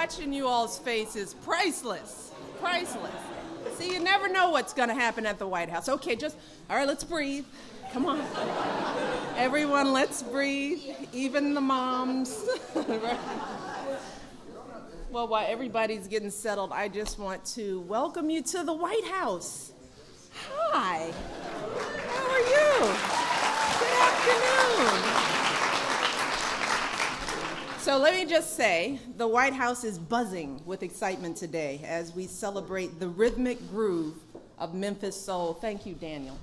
Watching you all's faces, priceless, priceless. See, you never know what's going to happen at the White House. Okay, all right, let's breathe. Come on. Everyone, let's breathe, even the moms. Well, while everybody's getting settled, I just want to welcome you to the White House. Hi. How are you? Good afternoon. So let me just say, the White House is buzzing with excitement today as we celebrate the rhythmic groove of Memphis Soul. Thank you, Daniel.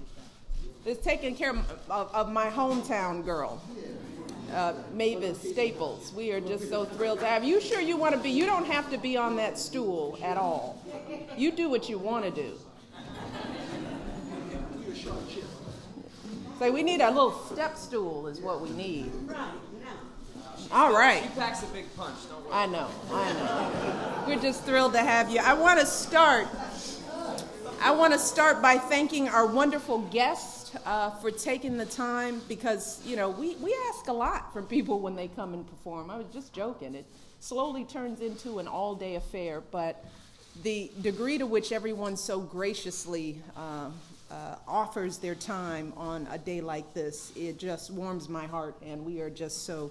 It's taking care of my hometown girl, Mavis Staples. We are just so thrilled to have you. Sure you want to be? You don't have to be on that stool at all. You do what you want to do. So we need a little step stool is what we need. All right. She packs a big punch, don't worry. I know. We're just thrilled to have you. I want to start by thanking our wonderful guests for taking the time because, you know, we ask a lot from people when they come and perform. I was just joking. It slowly turns into an all-day affair, but the degree to which everyone so graciously offers their time on a day like this, it just warms my heart, and we are just so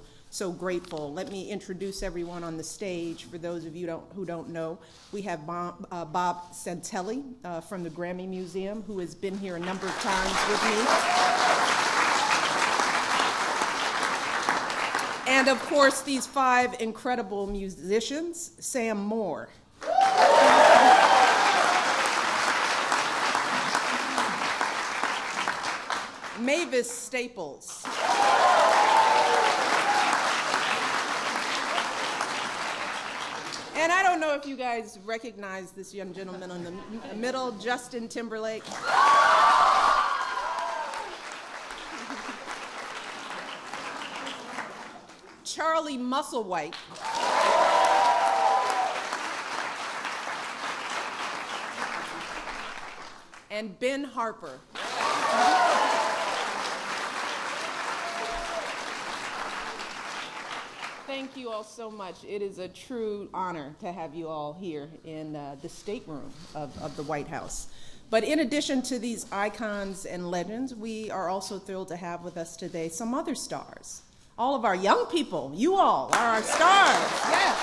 grateful. Let me introduce everyone on the stage. For those of you who don't know, we have Bob Santelli from the Grammy Museum, who has been here a number of times with me. And of course, these 5 incredible musicians, Sam Moore. Mavis Staples. And I don't know if you guys recognize this young gentleman in the middle, Justin Timberlake. Charlie Musselwhite. And Ben Harper. Thank you all so much. It is a true honor to have you all here in the stateroom of the White House. But in addition to these icons and legends, we are also thrilled to have with us today some other stars. All of our young people, you all are our stars, yes.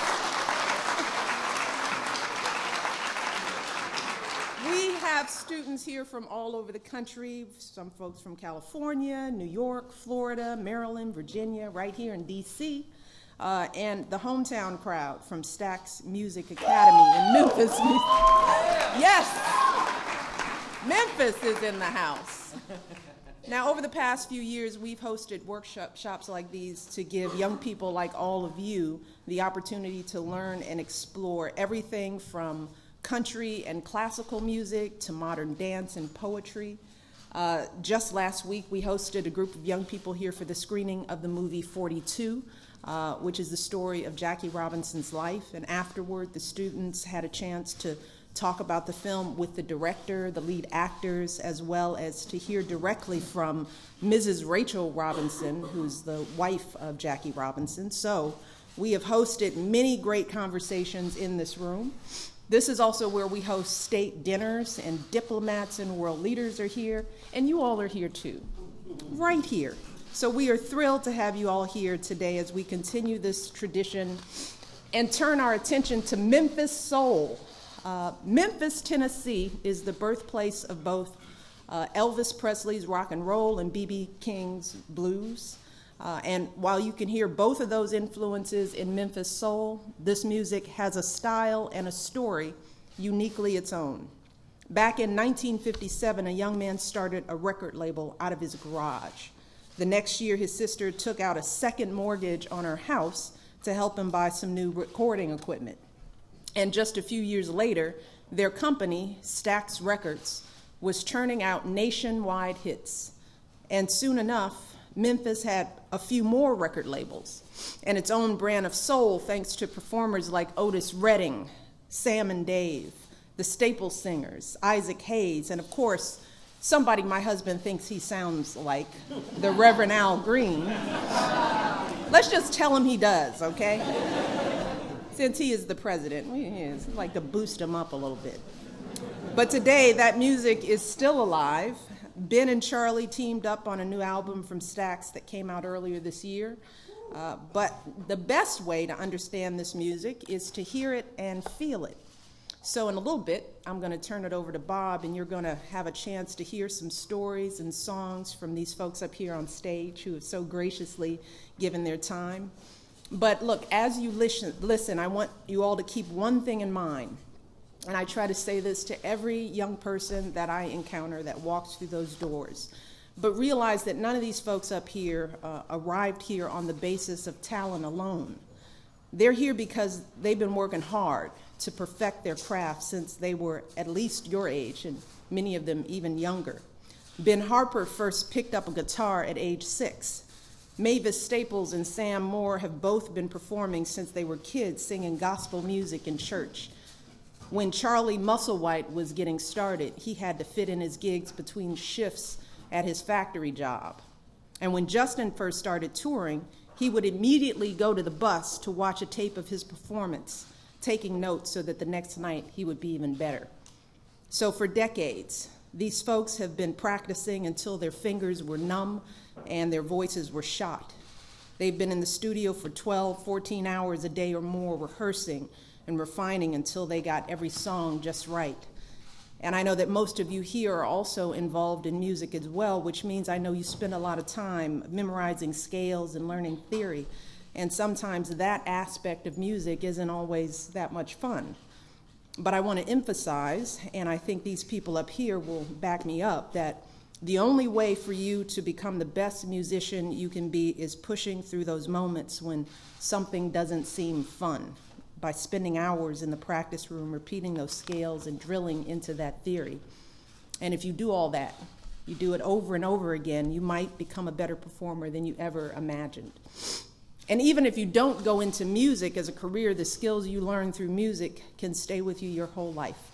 We have students here from all over the country, some folks from California, New York, Florida, Maryland, Virginia, right here in D.C., and the hometown crowd from Stax Music Academy in Memphis. Yes, Memphis is in the house. Now, over the past few years, we've hosted workshops like these to give young people like all of you the opportunity to learn and explore everything from country and classical music to modern dance and poetry. Just last week, we hosted a group of young people here for the screening of the movie 42, which is the story of Jackie Robinson's life. And afterward, the students had a chance to talk about the film with the director, the lead actors, as well as to hear directly from Mrs. Rachel Robinson, who's the wife of Jackie Robinson. So we have hosted many great conversations in this room. This is also where we host state dinners, and diplomats and world leaders are here, and you all are here too, right here. So we are thrilled to have you all here today as we continue this tradition and turn our attention to Memphis Soul. Memphis, Tennessee is the birthplace of both Elvis Presley's rock and roll and B.B. King's blues. And while you can hear both of those influences in Memphis Soul, this music has a style and a story uniquely its own. Back in 1957, a young man started a record label out of his garage. The next year, his sister took out a second mortgage on her house to help him buy some new recording equipment. And just a few years later, their company, Stax Records, was churning out nationwide hits. And soon enough, Memphis had a few more record labels and its own brand of soul thanks to performers like Otis Redding, Sam and Dave, the Staples Singers, Isaac Hayes, and of course, somebody my husband thinks he sounds like, the Reverend Al Green. Let's just tell him he does, okay? since he is the president, we like to boost him up a little bit. But today, that music is still alive. Ben and Charlie teamed up on a new album from Stax that came out earlier this year. But the best way to understand this music is to hear it and feel it. So in a little bit, I'm going to turn it over to Bob, and you're going to have a chance to hear some stories and songs from these folks up here on stage who have so graciously given their time. But look, as you listen, I want you all to keep one thing in mind. And I try to say this to every young person that I encounter that walks through those doors. But realize that none of these folks up here arrived here on the basis of talent alone. They're here because they've been working hard to perfect their craft since they were at least your age, and many of them even younger. Ben Harper first picked up a guitar at age 6. Mavis Staples and Sam Moore have both been performing since they were kids, singing gospel music in church. When Charlie Musselwhite was getting started, he had to fit in his gigs between shifts at his factory job. And when Justin first started touring, he would immediately go to the bus to watch a tape of his performance, taking notes so that the next night he would be even better. So for decades, these folks have been practicing until their fingers were numb and their voices were shot. They've been in the studio for 12, 14 hours a day or more, rehearsing and refining until they got every song just right. And I know that most of you here are also involved in music as well, which means I know you spend a lot of time memorizing scales and learning theory. And sometimes that aspect of music isn't always that much fun. But I want to emphasize, and I think these people up here will back me up, that the only way for you to become the best musician you can be is pushing through those moments when something doesn't seem fun, by spending hours in the practice room repeating those scales and drilling into that theory. And if you do all that, you do it over and over again, you might become a better performer than you ever imagined. And even if you don't go into music as a career, the skills you learn through music can stay with you your whole life.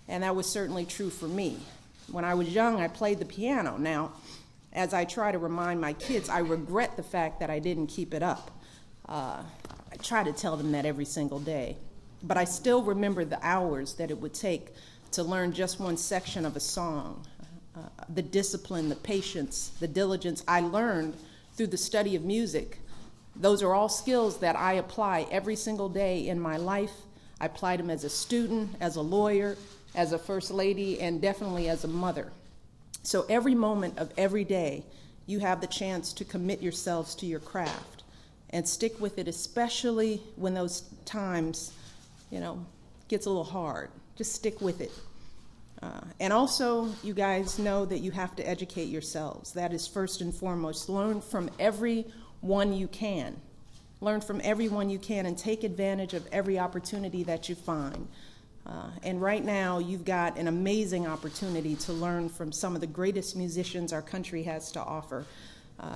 And that was certainly true for me. When I was young, I played the piano. Now, as I try to remind my kids, I regret the fact that I didn't keep it up. I try to tell them that every single day. But I still remember the hours that it would take to learn just one section of a song. The discipline, the patience, the diligence I learned through the study of music. Those are all skills that I apply every single day in my life. I applied them as a student, as a lawyer, as a first lady, and definitely as a mother. So every moment of every day, you have the chance to commit yourselves to your craft and stick with it, especially when those times, gets a little hard. Just stick with it. And also, you guys know that you have to educate yourselves. That is first and foremost. Learn from everyone you can. Learn from everyone you can and take advantage of every opportunity that you find. And right now, you've got an amazing opportunity to learn from some of the greatest musicians our country has to offer.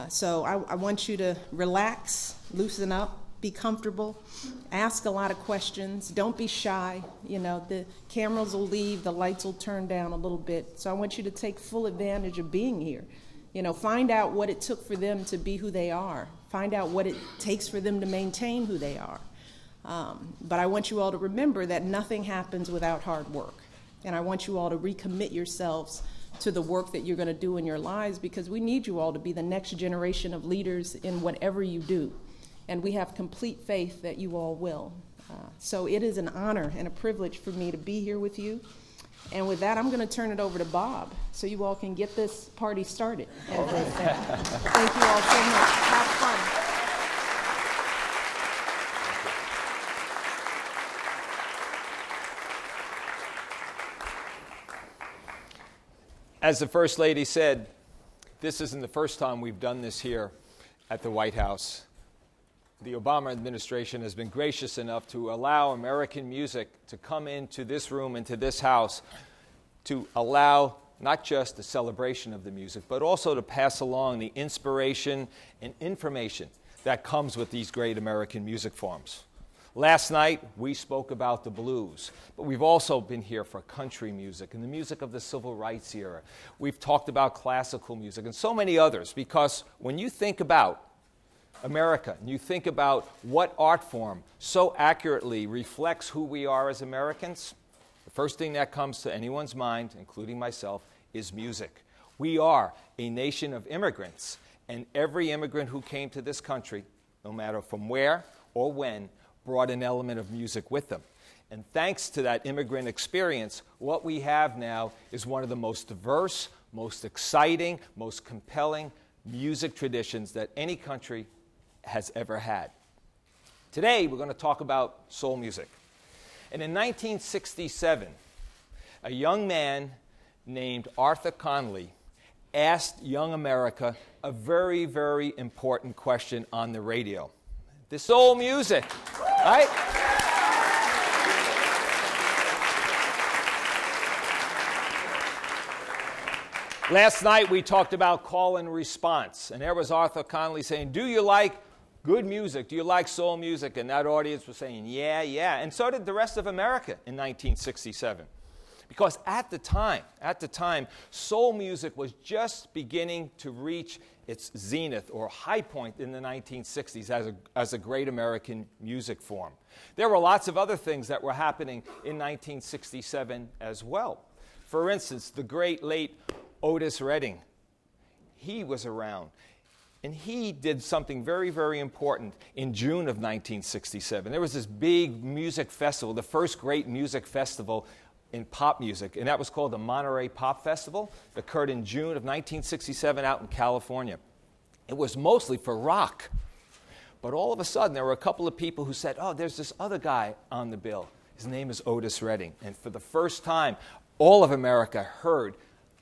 So I want you to relax, loosen up, be comfortable, ask a lot of questions. Don't be shy. The cameras will leave, the lights will turn down a little bit. So I want you to take full advantage of being here. Find out what it took for them to be who they are. Find out what it takes for them to maintain who they are. But I want you all to remember that nothing happens without hard work. And I want you all to recommit yourselves to the work that you're going to do in your lives, because we need you all to be the next generation of leaders in whatever you do. And we have complete faith that you all will. So it is an honor and a privilege for me to be here with you. And with that, I'm going to turn it over to Bob so you all can get this party started. Thank you all so much. Have fun. As the First Lady said, this isn't the first time we've done this here at the White House. The Obama administration has been gracious enough to allow American music to come into this room, into this house, to allow not just the celebration of the music, but also to pass along the inspiration and information that comes with these great American music forms. Last night, we spoke about the blues, but we've also been here for country music and the music of the civil rights era. We've talked about classical music and so many others, because when you think about America, and you think about what art form so accurately reflects who we are as Americans, the first thing that comes to anyone's mind, including myself, is music. We are a nation of immigrants, and every immigrant who came to this country, no matter from where or when, brought an element of music with them. And thanks to that immigrant experience, what we have now is one of the most diverse, most exciting, most compelling music traditions that any country has ever had. Today, we're going to talk about soul music. And in 1967, a young man named Arthur Conley asked young America a very, very important question on the radio. The soul music, right? Last night we talked about call and response, and there was Arthur Conley saying, do you like good music? Do you like soul music? And that audience was saying, yeah, yeah. And so did the rest of America in 1967. Because at the time, soul music was just beginning to reach its zenith or high point in the 1960s as a great American music form. There were lots of other things that were happening in 1967 as well. For instance, the great late Otis Redding, he was around. And he did something very, very important in June of 1967. There was this big music festival, the first great music festival in pop music, and that was called the Monterey Pop Festival. It occurred in June of 1967 out in California. It was mostly for rock. But all of a sudden, there were a couple of people who said, oh, there's this other guy on the bill. His name is Otis Redding. And for the first time, all of America heard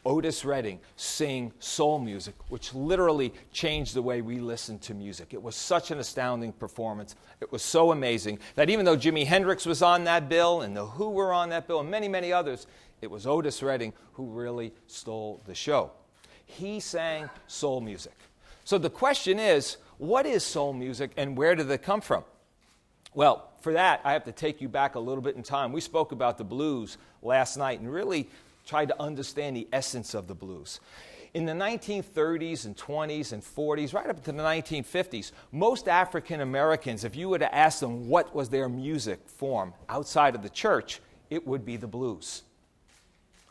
Otis Redding sing soul music, which literally changed the way we listen to music. It was such an astounding performance. It was so amazing that even though Jimi Hendrix was on that bill and The Who were on that bill and many, many others, it was Otis Redding who really stole the show. He sang soul music. So the question is, what is soul music and where did it come from? Well, for that, I have to take you back a little bit in time. We spoke about the blues last night and really tried to understand the essence of the blues. In the 1930s and 20s and 40s, right up to the 1950s, most African Americans, if you were to ask them what was their music form outside of the church, it would be the blues.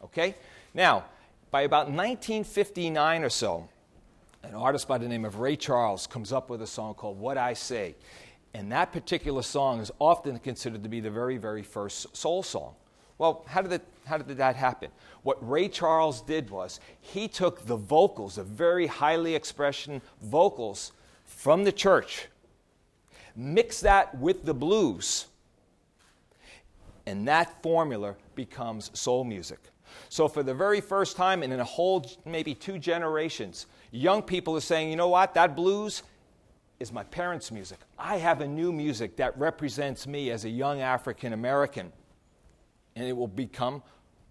Okay? Now, by about 1959 or so, an artist by the name of Ray Charles comes up with a song called What I Say. And that particular song is often considered to be the very, very first soul song. Well, how did that happen? What Ray Charles did was he took the vocals, the very highly expressed vocals from the church, mixed that with the blues, and that formula becomes soul music. So for the very first time in a whole maybe 2 generations, young people are saying, you know what, that blues is my parents' music. I have a new music that represents me as a young African American. And it will become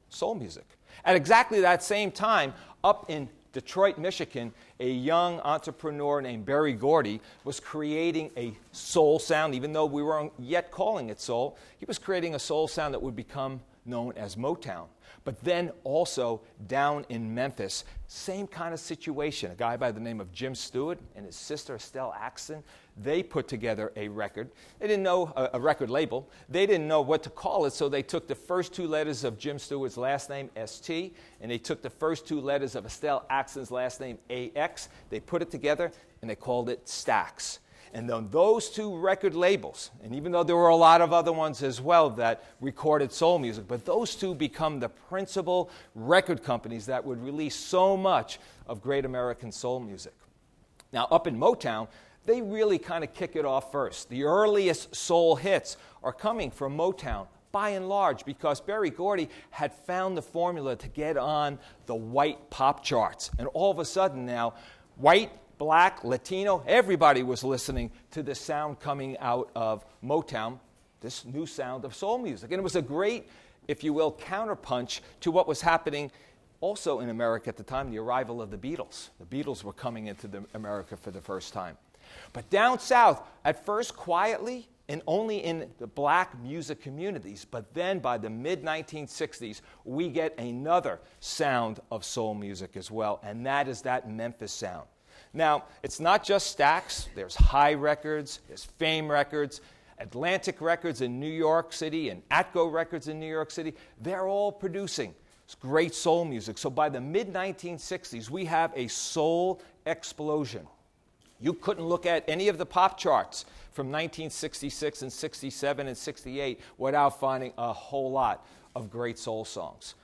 soul music. At exactly that same time, up in Detroit, Michigan, a young entrepreneur named Berry Gordy was creating a soul sound. Even though we weren't yet calling it soul, he was creating a soul sound that would become known as Motown. But then also down in Memphis, same kind of situation. A guy by the name of Jim Stewart and his sister Estelle Axton, they put together a record. They didn't know a record label. They didn't know what to call it, so they took the first 2 letters of Jim Stewart's last name, ST, and they took the first 2 letters of Estelle Axton's last name, AX. They put it together, and they called it Stax. And then those 2 record labels, and even though there were a lot of other ones as well that recorded soul music, but those 2 become the principal record companies that would release so much of great American soul music. Now, up in Motown, they really kind of kick it off first. The earliest soul hits are coming from Motown, by and large, because Berry Gordy had found the formula to get on the white pop charts. And all of a sudden now, white, Black, Latino, everybody was listening to the sound coming out of Motown, this new sound of soul music. And it was a great, if you will, counterpunch to what was happening also in America at the time, the arrival of the Beatles. The Beatles were coming into America for the first time. But down south, at first quietly and only in the black music communities, but then by the mid-1960s, we get another sound of soul music as well, and that is that Memphis sound. Now, it's not just Stax. There's High Records, there's Fame Records, Atlantic Records in New York City, and Atco Records in New York City. They're all producing great soul music. So by the mid-1960s, we have a soul explosion. You couldn't look at any of the pop charts from 1966 and 67 and 68 without finding a whole lot of great soul songs.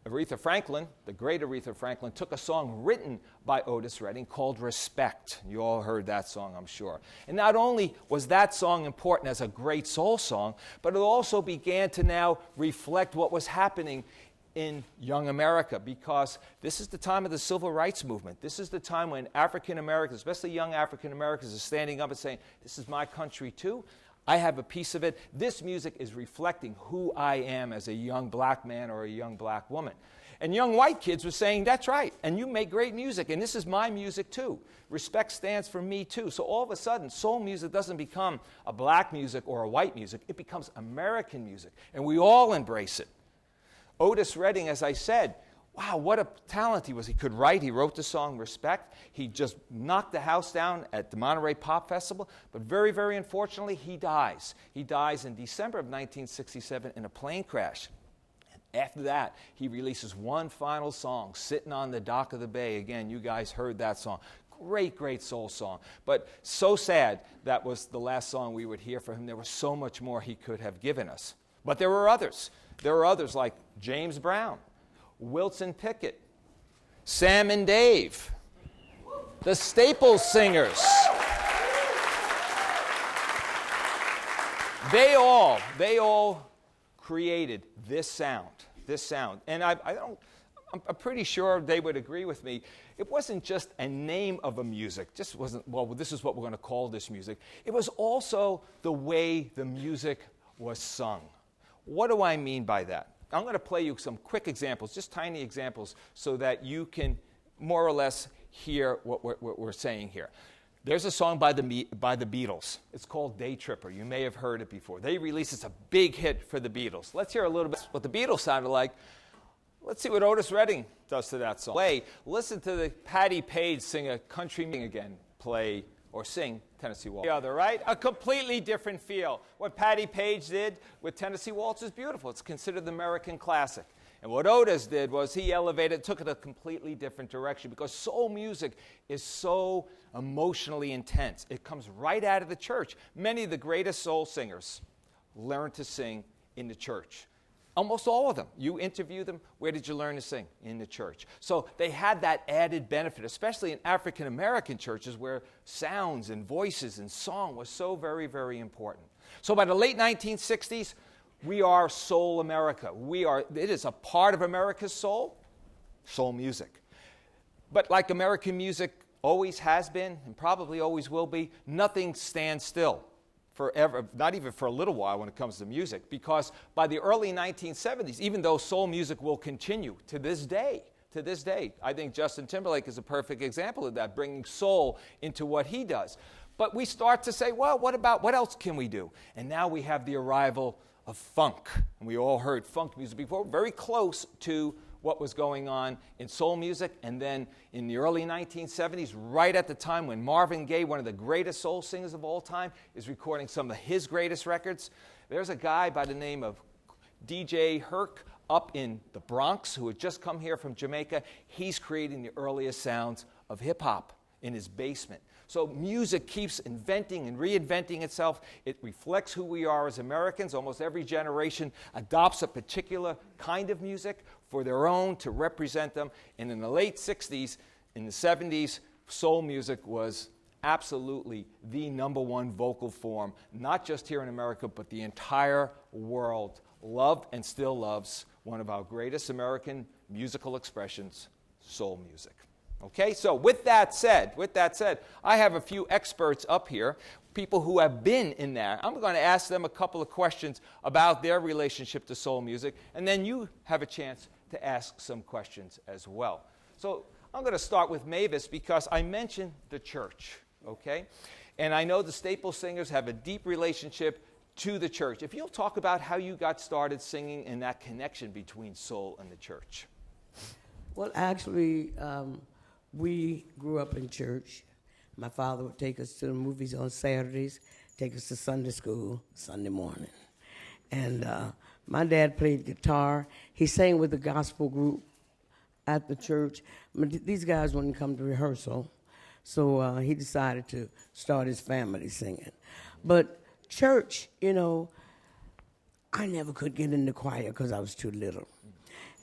Aretha Franklin, the great Aretha Franklin, took a song written by Otis Redding called Respect. You all heard that song, I'm sure. And not only was that song important as a great soul song, but it also began to now reflect what was happening in young America, because this is the time of the civil rights movement. This is the time when African Americans, especially young African Americans, are standing up and saying, this is my country too. I have a piece of it. This music is reflecting who I am as a young black man or a young black woman. And young white kids were saying, that's right, and you make great music, and this is my music too. Respect stands for me too. So all of a sudden, soul music doesn't become a black music or a white music. It becomes American music, and we all embrace it. Otis Redding, as I said, wow, what a talent he was. He could write. He wrote the song Respect. He just knocked the house down at the Monterey Pop Festival. But very, very unfortunately, he dies. He dies in December of 1967 in a plane crash. And after that, he releases one final song, Sitting on the Dock of the Bay. Again, you guys heard that song. Great, great soul song. But so sad that was the last song we would hear from him. There was so much more he could have given us. But there were others. There were others like James Brown, Wilson Pickett, Sam and Dave, the Staples Singers. They all created this sound. And I'm pretty sure they would agree with me. It wasn't just a name of a music. Just wasn't, well, this is what we're going to call this music. It was also the way the music was sung. What do I mean by that? I'm going to play you some quick examples, just tiny examples, so that you can more or less hear what we're saying here. There's a song by the Beatles. It's called Day Tripper. You may have heard it before. They released it's a big hit for the Beatles. Let's hear a little bit what the Beatles sounded like. Let's see what Otis Redding does to that song. Listen to the Patti Page sing a country again, play or sing Tennessee Waltz. The other, right? A completely different feel. What Patti Page did with Tennessee Waltz is beautiful. It's considered the American classic. And what Otis did was he elevated, took it a completely different direction, because soul music is so emotionally intense. It comes right out of the church. Many of the greatest soul singers learned to sing in the church. Almost all of them. You interview them, where did you learn to sing? In the church. So they had that added benefit, especially in African American churches where sounds and voices and song was so very, very important. So by the late 1960s, we are Soul America. It is a part of America's soul music. But like American music always has been and probably always will be, nothing stands still. Forever, not even for a little while when it comes to music, because by the early 1970s, even though soul music will continue to this day, I think Justin Timberlake is a perfect example of that, bringing soul into what he does. But we start to say, well, what else can we do? And now we have the arrival of funk. And we all heard funk music before, very close to what was going on in soul music. And then in the early 1970s, right at the time when Marvin Gaye, one of the greatest soul singers of all time, is recording some of his greatest records, there's a guy by the name of DJ Herc up in the Bronx who had just come here from Jamaica. He's creating the earliest sounds of hip-hop in his basement. So music keeps inventing and reinventing itself. It reflects who we are as Americans. Almost every generation adopts a particular kind of music for their own to represent them. And in the late 60s, in the 70s, soul music was absolutely the #1 vocal form, not just here in America, but the entire world loved and still loves one of our greatest American musical expressions, soul music. Okay, so with that said, I have a few experts up here, people who have been in that. I'm going to ask them a couple of questions about their relationship to soul music, and then you have a chance to ask some questions as well. So I'm going to start with Mavis because I mentioned the church, okay? And I know the Staples Singers have a deep relationship to the church. If you'll talk about how you got started singing and that connection between soul and the church. Well, actually, We grew up in church. My father would take us to the movies on Saturdays, take us to Sunday school Sunday morning. And my dad played guitar. He sang with the gospel group at the church. These guys wouldn't come to rehearsal, so he decided to start his family singing. But church, you know, I never could get in the choir because I was too little.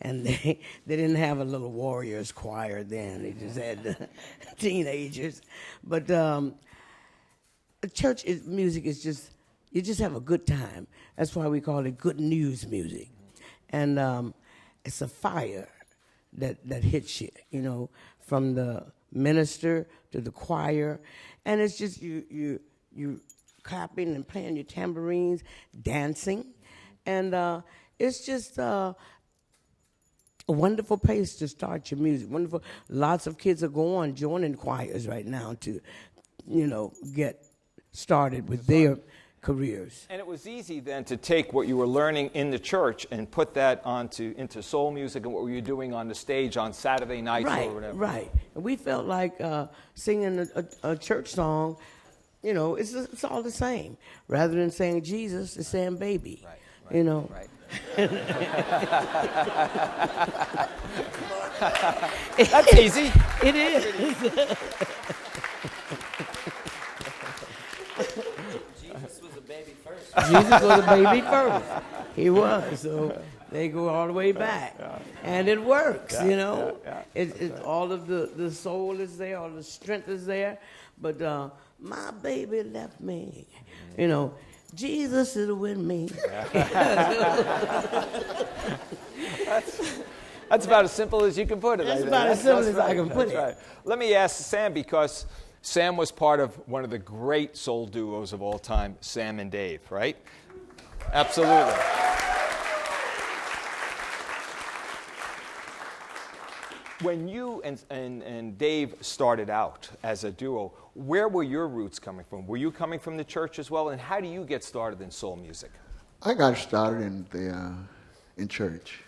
And they didn't have a little warriors choir then. They just had the teenagers. But church music is just, you just have a good time. That's why we call it good news music. And it's a fire that hits you, you know, from the minister to the choir. And it's just you clapping and playing your tambourines, dancing. And it's just a wonderful place to start your music. Wonderful. Lots of kids are joining choirs right now to, you know, get started with their careers. And it was easy then to take what you were learning in the church and put that into soul music and what you were doing on the stage on Saturday nights or whatever. Right. And we felt like singing a church song, you know, it's all the same. Rather than saying Jesus, it's saying baby. Right. You know. Right. That's easy. It is. Jesus was a baby first. Jesus was a baby first. He was. So they go all the way back. And it works, you know. It's all of the soul is there, all the strength is there. But my baby left me. You know, Jesus is with me. That's about as simple as you can put it. That's about as simple as I can put it. Right. Let me ask Sam, because Sam was part of one of the great soul duos of all time, Sam and Dave, right? Absolutely. When you and Dave started out as a duo, where were your roots coming from? Were you coming from the church as well? And how do you get started in soul music? I got started in church.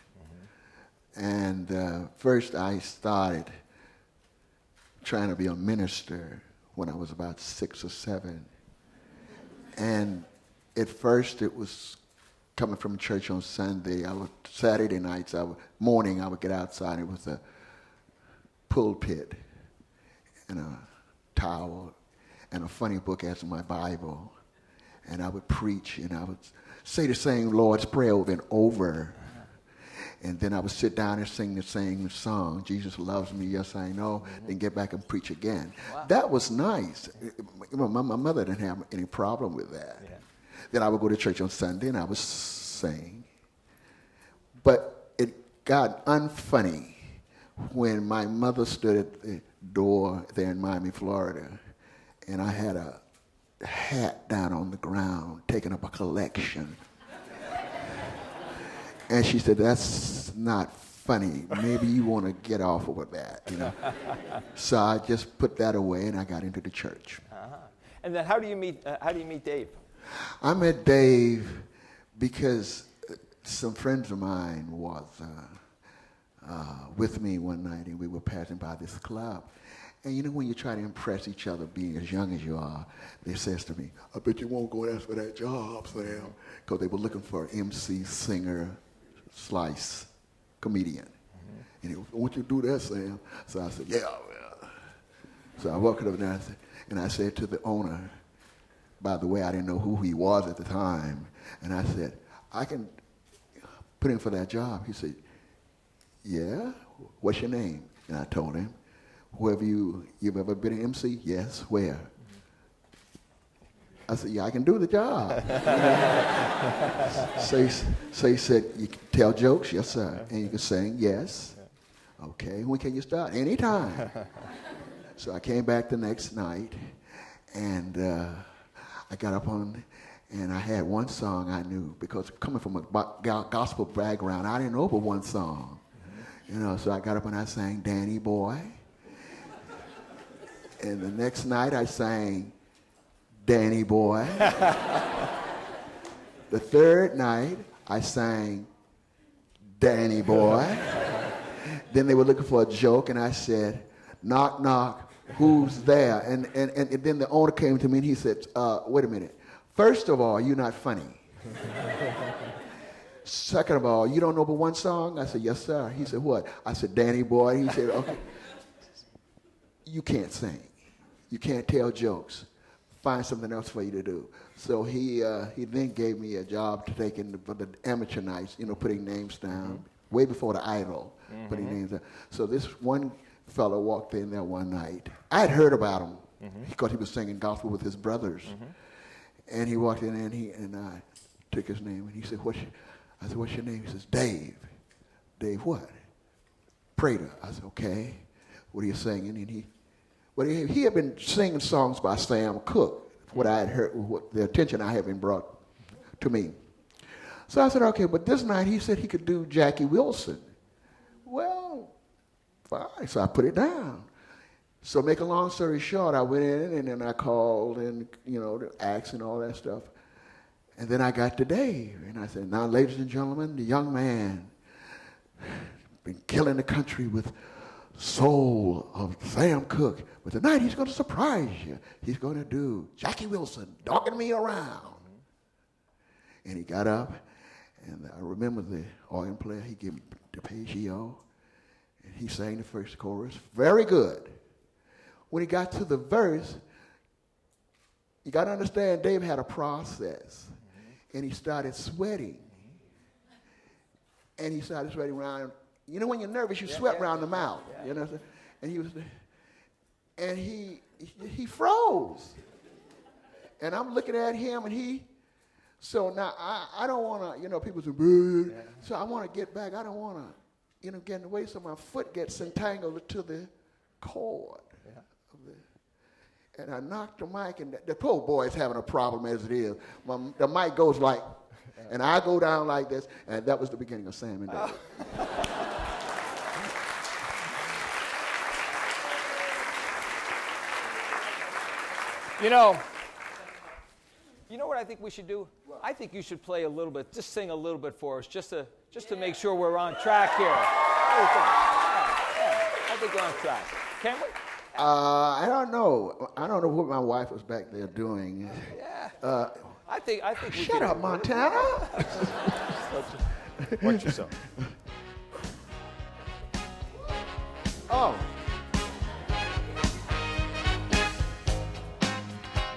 And first I started trying to be a minister when I was about 6 or 7. And at first it was coming from church on Sunday. Saturday nights, morning I would get outside. It was a pulpit and a towel and a funny book as my Bible. And I would preach and I would say the same Lord's Prayer over and over. And then I would sit down and sing the same song, Jesus loves me, yes I know, then get back and preach again. Wow. That was nice. My mother didn't have any problem with that. Yeah. Then I would go to church on Sunday and I would sing. But it got unfunny when my mother stood at the door there in Miami, Florida, and I had a hat down on the ground, taking up a collection. And she said, that's not funny. Maybe you want to get off with that, you know. So I just put that away and I got into the church. Uh-huh. And then how do you meet Dave? I met Dave because some friends of mine was with me one night and we were passing by this club. And you know when you try to impress each other being as young as you are, they says to me, I bet you won't go and ask for that job, Sam. Because they were looking for an MC, singer, slice, comedian. And he I want you to do that, Sam. So I said, yeah, well. So I walked up there and I said to the owner, by the way, I didn't know who he was at the time. And I said, I can put in for that job. He said, yeah, what's your name? And I told him, you've ever been an MC? Yes, where? I said, yeah, I can do the job. So he said, you can tell jokes? Yes, sir. And you can sing? Yes. Okay, when can you start? Anytime. So I came back the next night, and I got up on, and I had one song I knew, because coming from a gospel background, I didn't know but one song. You know, so I got up and I sang Danny Boy. And the next night I sang Danny Boy. The third night I sang Danny Boy. Then they were looking for a joke and I said, Knock, knock, who's there? And then the owner came to me and he said, wait a minute. First of all, you're not funny. Second of all, you don't know but one song? I said, yes, sir. He said, what? I said, Danny Boy. He said, okay. You can't sing. You can't tell jokes. Find something else for you to do. So he then gave me a job to take in for the amateur nights, putting names down, way before the Idol, putting names down. So this one fellow walked in there one night. I had heard about him because he was singing gospel with his brothers. And he walked in and I took his name and he said, I said, what's your name? He says, Dave. Dave what? Prater. I said, okay. What are you singing? And he had been singing songs by Sam Cooke, what I had heard, the attention I had been brought to me. So I said, okay, but this night he said he could do Jackie Wilson. Well, fine, so I put it down. So make a long story short, I went in and then I called and, the acts and all that stuff. And then I got to Dave and I said, now, ladies and gentlemen, the young man been killing the country with soul of Sam Cooke. But tonight he's going to surprise you. He's going to do Jackie Wilson, dogging me around. And he got up, and I remember the organ player, he gave me the Pagio, and he sang the first chorus. Very good. When he got to the verse, you got to understand, Dave had a process, and he started sweating. And he started sweating around. When you're nervous, you sweat around the mouth. You know what I'm saying? And he froze. And I'm looking at him, and so now I don't want to, people say, boo. So I want to get back. I don't want to, get in the way so my foot gets entangled to the cord. And I knocked the mic, and the poor boy's having a problem as it is. The mic goes like, and I go down like this, and that was the beginning of Sam and Dave. You know what I think we should do? I think you should play a little bit, just sing a little bit for us, just to make sure we're on track here. What do you think? Yeah, I think we're on track. Can we? I don't know. I don't know what my wife was back there doing. Yeah. I think we Shut up, Montana. Watch yourself. Oh.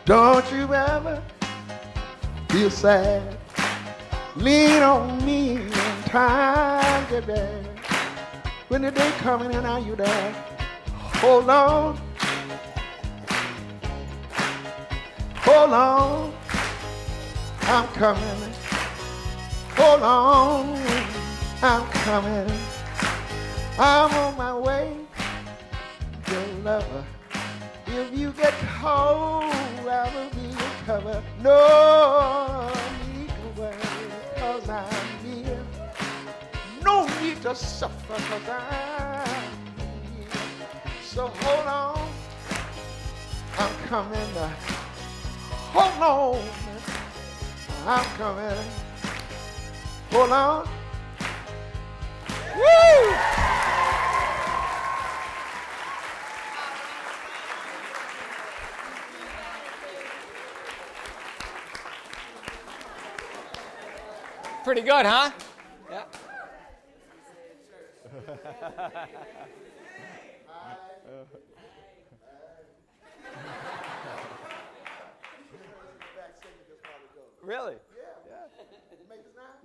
Don't you ever feel sad? Lean on me when times get bad. When the day coming and are you there? Hold on. Hold on. I'm coming. Hold on. I'm coming. I'm on my way, dear lover. If you get cold, I will be your cover. No need to worry, 'cause I'm near. No need to suffer, 'cause I'm near. So hold on, I'm coming. Hold on, I'm coming. Hold on. Woo! Pretty good, huh? Yeah. Really?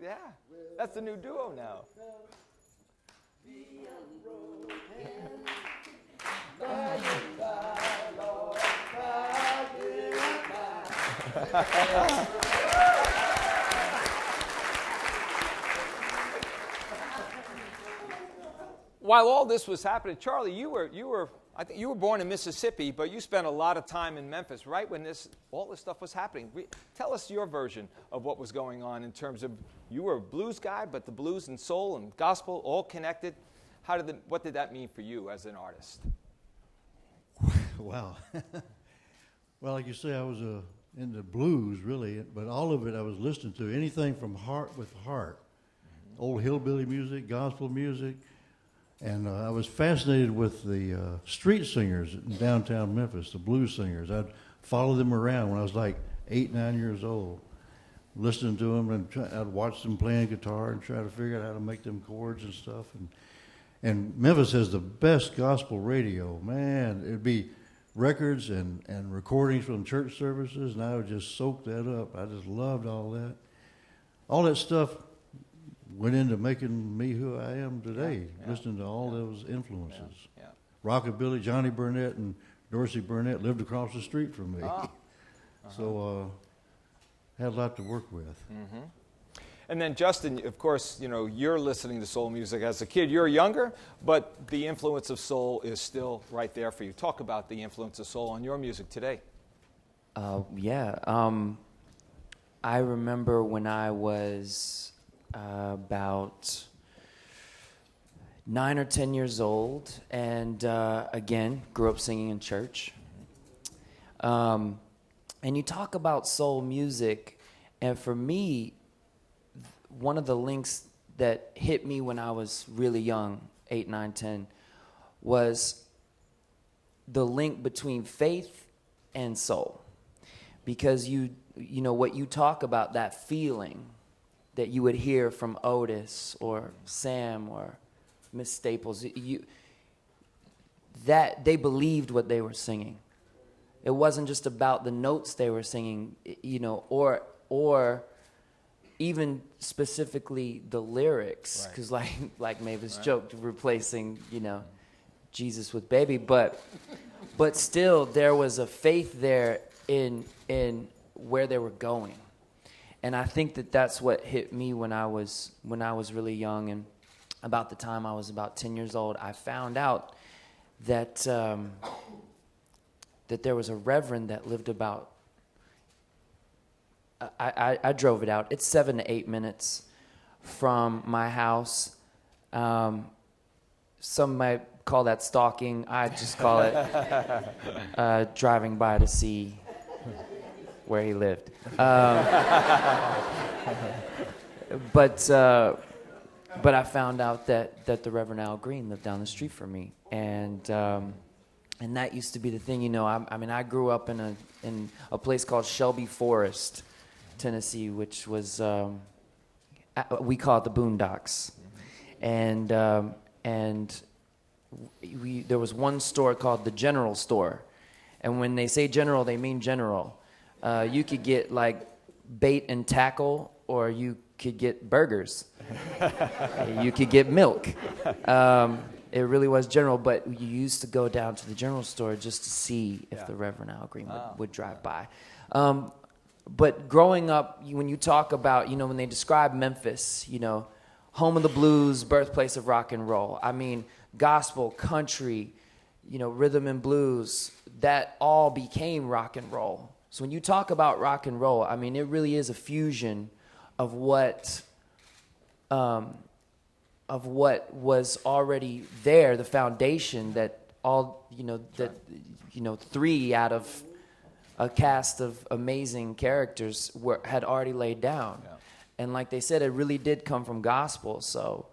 Yeah. That's the new duo now. While all this was happening, Charlie, I think you were born in Mississippi, but you spent a lot of time in Memphis, right when all this stuff was happening. Tell us your version of what was going on in terms of, you were a blues guy, but the blues and soul and gospel all connected. What did that mean for you as an artist? Wow. Well, like you say, I was into blues, really, but all of it I was listening to, anything from heart with heart. Old hillbilly music, gospel music, And I was fascinated with the street singers in downtown Memphis, the blues singers. I'd follow them around when I was like 8, 9 years old, listening to them, and I'd watch them playing guitar and try to figure out how to make them chords and stuff. And Memphis has the best gospel radio. Man, it'd be records and recordings from church services, and I would just soak that up. I just loved all that. All that stuff went into making me who I am today, listening to all those influences. Yeah. Rockabilly, Johnny Burnett and Dorsey Burnett lived across the street from me. So had a lot to work with. Mm-hmm. And then Justin, of course, you know, you're listening to soul music as a kid. You're younger, but the influence of soul is still right there for you. Talk about the influence of soul on your music today. I remember when I was about 9 or 10 years old, and again, grew up singing in church. And you talk about soul music, and for me, one of the links that hit me when I was really young, 8, 9, 10, was the link between faith and soul. Because you know what you talk about, that feeling that you would hear from Otis or Sam or Miss Staples, that they believed what they were singing. It wasn't just about the notes they were singing, you know, or even specifically the lyrics, because like Mavis joked, replacing, you know, Jesus with baby, but still there was a faith there in where they were going, and I think that's what hit me when I was really young, and about the time I was about 10 years old, I found out that that there was a reverend that lived about. I drove it out. It's 7 to 8 minutes from my house. Some might call that stalking. I just call it driving by to see where he lived. But I found out that the Reverend Al Green lived down the street from me, and that used to be the thing. You know, I mean, I grew up in a place called Shelby Forest, Tennessee, which was we call it the Boondocks, and there was one store called the General Store, and when they say general, they mean general. You could get like bait and tackle, or you could get burgers. You could get milk. It really was general, but you used to go down to the general store just to see if the Reverend Al Green would drive by. But growing up, when you talk about, you know, when they describe Memphis, you know, home of the blues, birthplace of rock and roll. I mean, gospel, country, you know, rhythm and blues, that all became rock and roll. So when you talk about rock and roll, I mean, it really is a fusion of what was already there, the foundation that all, you know, that, you know, 3 out of a cast of amazing characters had already laid down. Yeah. And like they said, it really did come from gospel. So,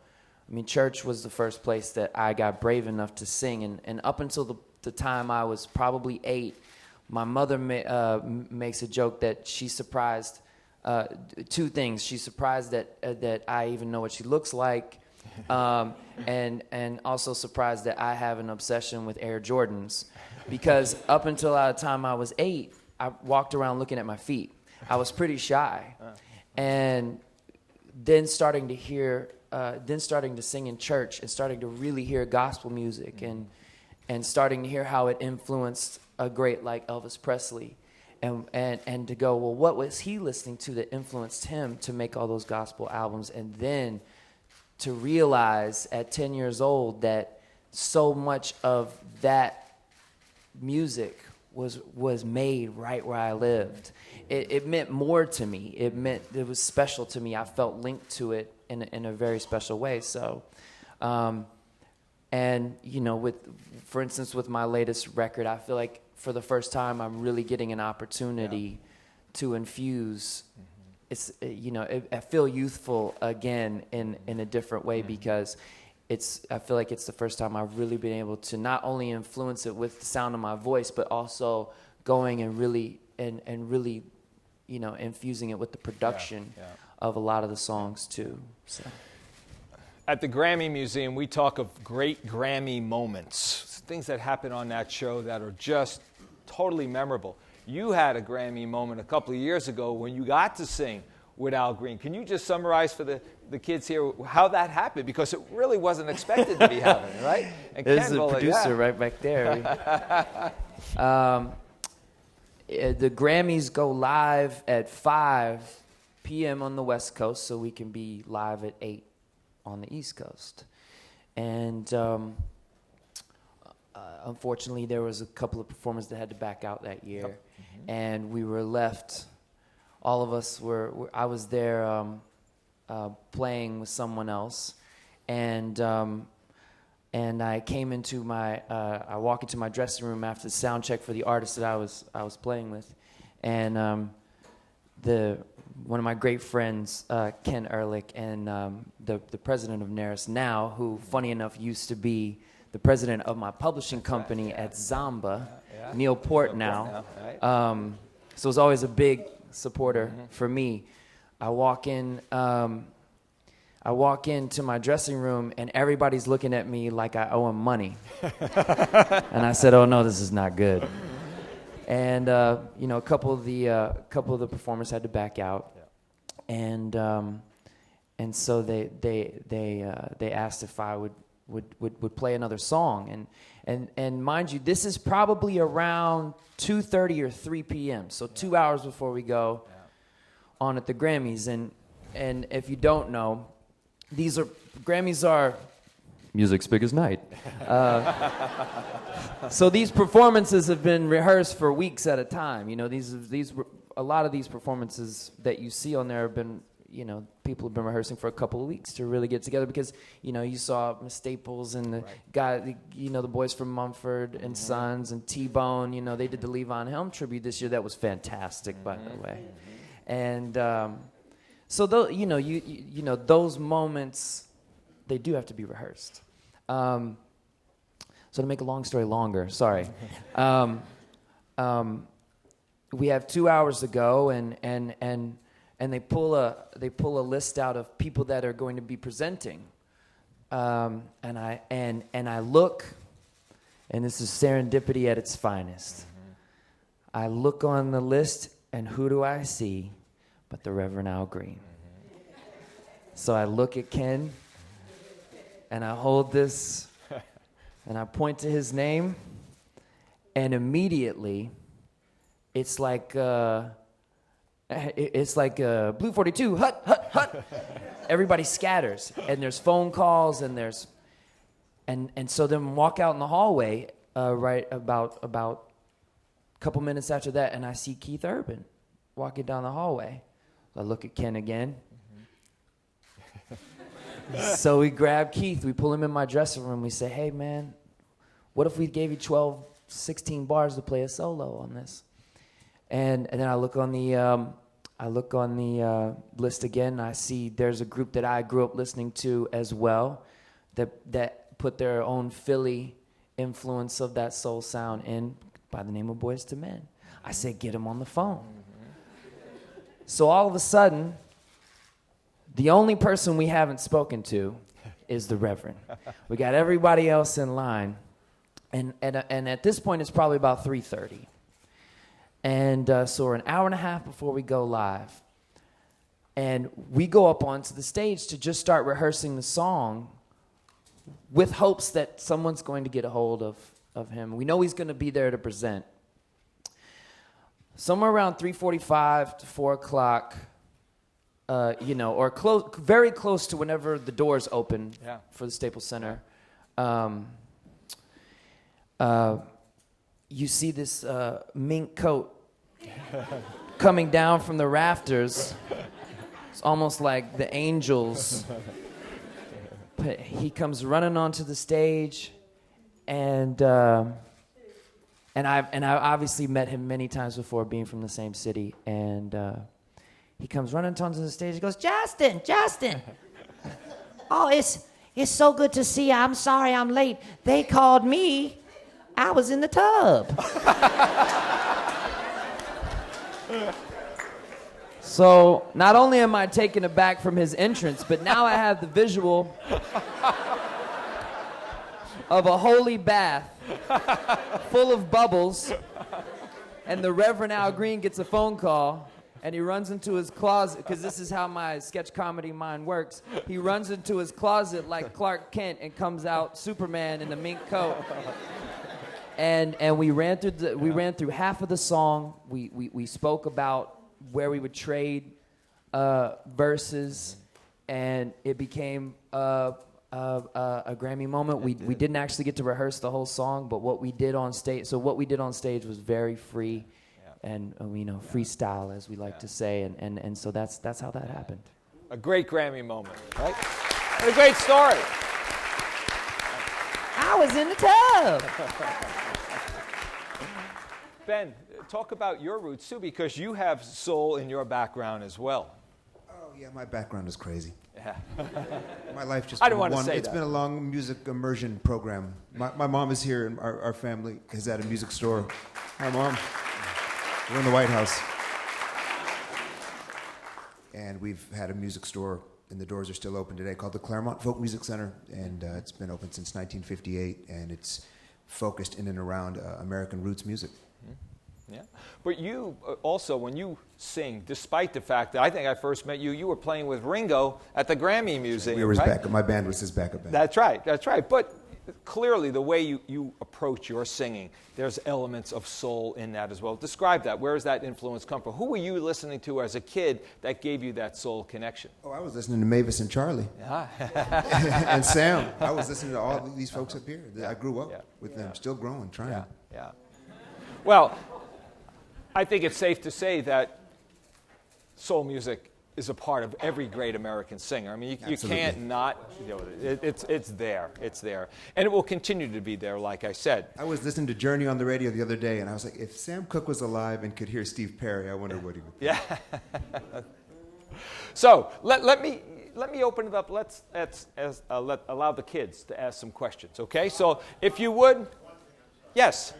I mean, church was the first place that I got brave enough to sing. And up until the time I was probably 8, my mother makes a joke that she's surprised, 2 things. She's surprised that I even know what she looks like, and also surprised that I have an obsession with Air Jordans. Because up until the time I was 8, I walked around looking at my feet. I was pretty shy. And then starting to sing in church and starting to really hear gospel music and starting to hear how it influenced a great like Elvis Presley. And to go, well, what was he listening to that influenced him to make all those gospel albums? And then to realize at 10 years old that so much of that music was made right where I lived. It meant more to me. It was special to me. I felt linked to it in a very special way. So, and you know, for instance, with my latest record, I feel like for the first time I'm really getting an opportunity to infuse. It's, you know, I feel youthful again in a different way, because I feel like it's the first time I've really been able to not only influence it with the sound of my voice, but also going and really infusing it with the production of a lot of the songs too. So. At the Grammy Museum, we talk of great Grammy moments, things that happen on that show that are just totally memorable. You had a Grammy moment a couple of years ago when you got to sing with Al Green. Can you just summarize for the kids here how that happened? Because it really wasn't expected to be happening, right? And there's the producer right back there. The Grammys go live at 5 p.m. on the West Coast, so we can be live at 8 on the East Coast. And unfortunately, there was a couple of performers that had to back out that year. Yep. Mm-hmm. And we were left, all of us I was there playing with someone else. And I came into I walk into my dressing room after the sound check for the artist that I was playing with. And one of my great friends, Ken Ehrlich, and the president of Neris now, who, funny enough, used to be the president of my publishing company at Zamba, Neil Port now. So it was always a big supporter for me. I walk into my dressing room, and everybody's looking at me like I owe them money. And I said, "Oh no, this is not good." And a couple of the performers had to back out, and so they asked if I would play another song, and mind you, this is probably around 2:30 or 3 p.m. So 2 hours before we go on at the Grammys, and if you don't know, Grammys are music's biggest night. So these performances have been rehearsed for weeks at a time. A lot of these performances that you see on there have been, people have been rehearsing for a couple of weeks to really get together because, you saw Miss Staples and the guy, the boys from Mumford and Sons and T-Bone, they did the Levon Helm tribute this year. That was fantastic, by the way. And so those moments, they do have to be rehearsed. So to make a long story longer, sorry. We have 2 hours to go, and they pull a list out of people that are going to be presenting. And I look, and this is serendipity at its finest. I look on the list, and who do I see but the Reverend Al Green? So I look at Ken, and I hold this, and I point to his name, and immediately, it's like Blue 42, hut, hut, hut. Everybody scatters, and there's phone calls, and so then walk out in the hallway, right about a couple minutes after that, and I see Keith Urban walking down the hallway. I look at Ken again. So we grab Keith, we pull him in my dressing room, we say, "Hey man, what if we gave you 12, 16 bars to play a solo on this?" And then I look on the list again, and I see there's a group that I grew up listening to as well that put their own Philly influence of that soul sound in by the name of Boyz II Men. I say, "Get him on the phone." So all of a sudden, the only person we haven't spoken to is the Reverend. We got everybody else in line. And at this point, it's probably about 3:30. And so we're an hour and a half before we go live. And we go up onto the stage to just start rehearsing the song with hopes that someone's going to get a hold of him. We know he's going to be there to present. Somewhere around 3:45 to 4 o'clock, or very close to whenever the doors open for the Staples Center, you see this mink coat coming down from the rafters. It's almost like the angels. But he comes running onto the stage, and I obviously met him many times before, being from the same city, and he comes running onto the stage. He goes, Justin! Oh, it's It's so good to see you. I'm sorry I'm late. They called me. I was in the tub. So not only am I taken aback from his entrance, but now I have the visual of a holy bath full of bubbles, and the Reverend Al Green gets a phone call, and he runs into his closet, because this is how my sketch comedy mind works. He runs into his closet like Clark Kent and comes out Superman in a mink coat. And we ran through half of the song. We spoke about where we would trade verses, and it became a Grammy moment. We didn't actually get to rehearse the whole song, but what we did on stage was very free, and freestyle, as we like to say, and so that's how that happened. A great Grammy moment, right? And a great story. I was in the tub. Ben, talk about your roots too, because you have soul in your background as well. Oh yeah, my background is crazy. Yeah. My life just. I don't want to say It's that. been a long music immersion program. My mom is here, and our family has had a music store. Hi, Mom. We're in the White House, and we've had a music store, and the doors are still open today, called the Claremont Folk Music Center, and it's been open since 1958, and it's focused in and around American roots music. Yeah, but you also, when you sing, despite the fact that I think I first met you, you were playing with Ringo at the Grammy Museum, We were his right? backup. My band was his backup band. That's right. But clearly, the way you approach your singing, there's elements of soul in that as well. Describe that. Where does that influence come from? Who were you listening to as a kid that gave you that soul connection? Oh, I was listening to Mavis and Charlie. Yeah. And Sam. I was listening to all these folks up here. I grew up with them, still growing, trying. Yeah. Well, I think it's safe to say that soul music is a part of every great American singer. I mean, you can't not, it's there. It's there. And it will continue to be there, like I said. I was listening to Journey on the radio the other day, and I was like, if Sam Cooke was alive and could hear Steve Perry, I wonder what he would think. Yeah. So let me open it up. Let's allow the kids to ask some questions, okay? So if you would. Yes.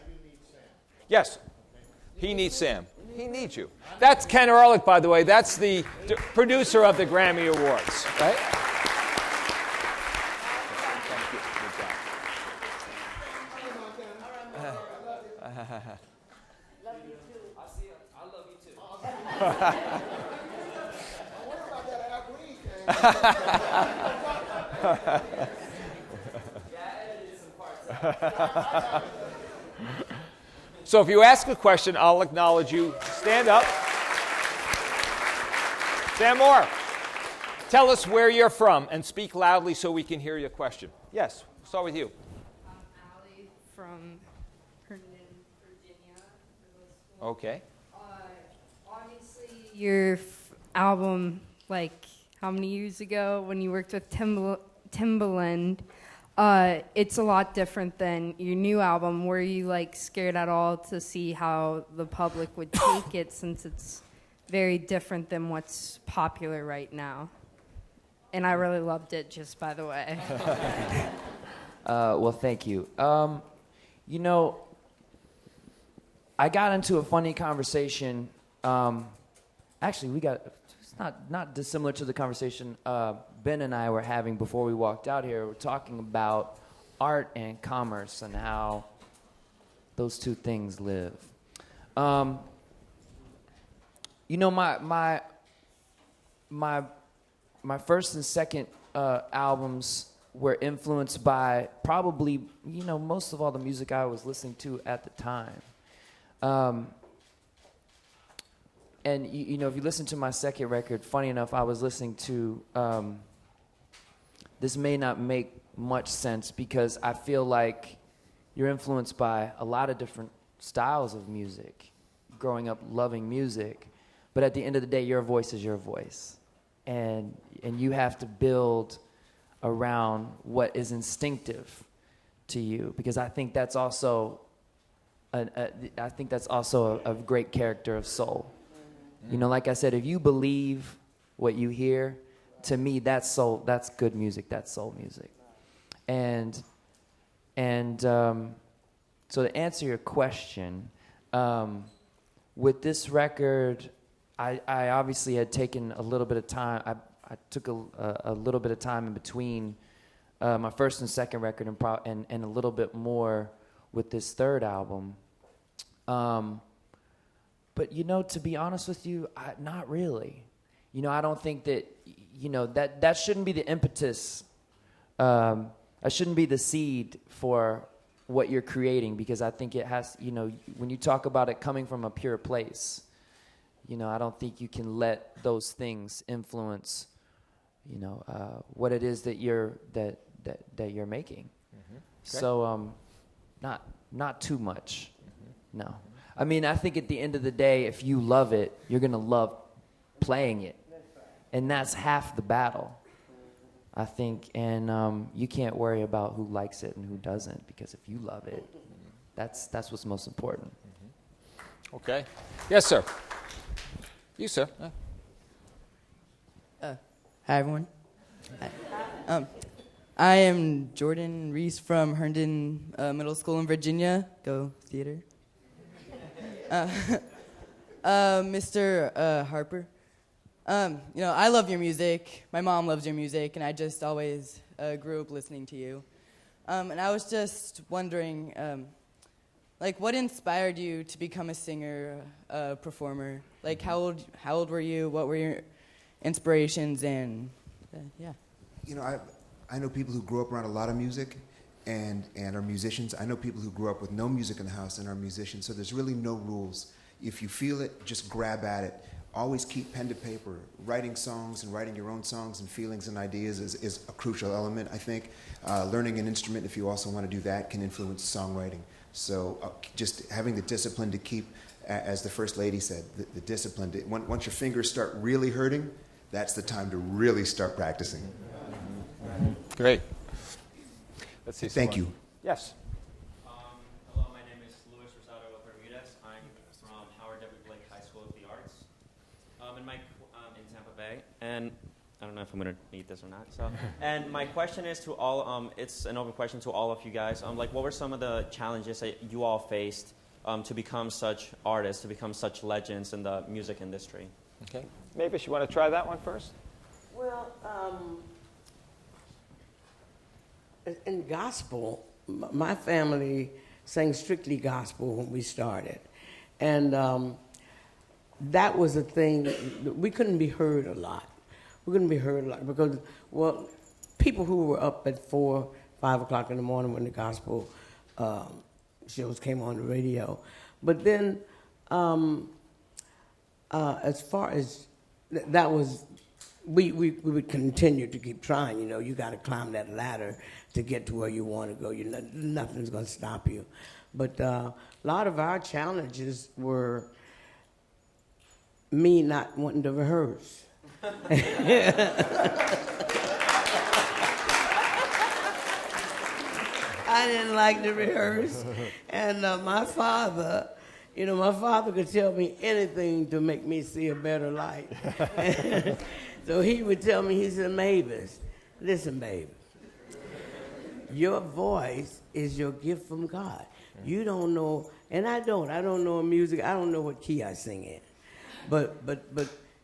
Yes. He needs Sam. He needs you. That's Ken Ehrlich, by the way. That's the producer of the Grammy Awards, right? Thank you. Love you too. I see you. I love you too. So if you ask a question, I'll acknowledge you. Stand up. Sam Moore, tell us where you're from and speak loudly so we can hear your question. Yes, we'll start with you. I'm Allie from Herndon, Virginia. Okay. Obviously, your album, like how many years ago when you worked with Timbaland, it's a lot different than your new album. Were you like scared at all to see how the public would take it, since it's very different than what's popular right now? And I really loved it, just by the way. Well, thank you. I got into a funny conversation. Actually, it's not dissimilar to the conversation Ben and I were having before we walked out here. We're talking about art and commerce and how those two things live. My first and second albums were influenced by probably, most of all the music I was listening to at the time. And, if you listen to my second record, funny enough, I was listening to, this may not make much sense because I feel like you're influenced by a lot of different styles of music, growing up loving music. But at the end of the day, your voice is your voice. And you have to build around what is instinctive to you, because I think that's also a great character of soul. Like I said, if you believe what you hear, to me, that's soul. That's good music. That's soul music. and so to answer your question, with this record, I obviously had taken a little bit of time. I took a little bit of time in between my first and second record, and a little bit more with this third album. But to be honest with you, not really. I don't think that that shouldn't be the impetus. That shouldn't be the seed for what you're creating, because I think it has, when you talk about it coming from a pure place, I don't think you can let those things influence, what it is that you're making. Mm-hmm. Okay. So, not too much. Mm-hmm. No. I mean, I think at the end of the day, if you love it, you're going to love playing it. And that's half the battle, I think. And you can't worry about who likes it and who doesn't, because if you love it, that's what's most important. Mm-hmm. Okay. Yes, sir. You, sir. Hi, everyone. Hi. I am Jordan Reese from Herndon Middle School in Virginia. Go theater. Mr. Harper, I love your music. My mom loves your music, and I just always grew up listening to you. And I was just wondering, what inspired you to become a singer, performer? Like, how old were you? What were your inspirations? And yeah. I know people who grew up around a lot of music and are musicians. I know people who grew up with no music in the house and are musicians, so there's really no rules. If you feel it, just grab at it. Always keep pen to paper. Writing songs and writing your own songs and feelings and ideas is a crucial element, I think. Learning an instrument, if you also want to do that, can influence songwriting. So just having the discipline to keep, as the First Lady said, the discipline. Once your fingers start really hurting, that's the time to really start practicing. Great. Let's see. Thank you. Yes. Hello, my name is Luis Rosado Bermudez. I'm from Howard W. Blake High School of the Arts in Tampa Bay. And I don't know if I'm going to need this or not. So, and my question is to all, it's an open question to all of you guys. What were some of the challenges that you all faced to become such artists, to become such legends in the music industry? Okay. Mavis, you want to try that one first? Well, in gospel, my family sang strictly gospel when we started. And that was a thing, we couldn't be heard a lot. We couldn't be heard a lot because, people who were up at 4, 5 o'clock in the morning when the gospel shows came on the radio. But then, as far as that was, we would continue to keep trying. You got to climb that ladder to get to where you want to go. Nothing's going to stop you. But a lot of our challenges were me not wanting to rehearse. I didn't like to rehearse. And my father could tell me anything to make me see a better light. So he would tell me, he said, Mavis, listen, baby, your voice is your gift from God. You don't know, and I don't know music. I don't know what key I sing in. But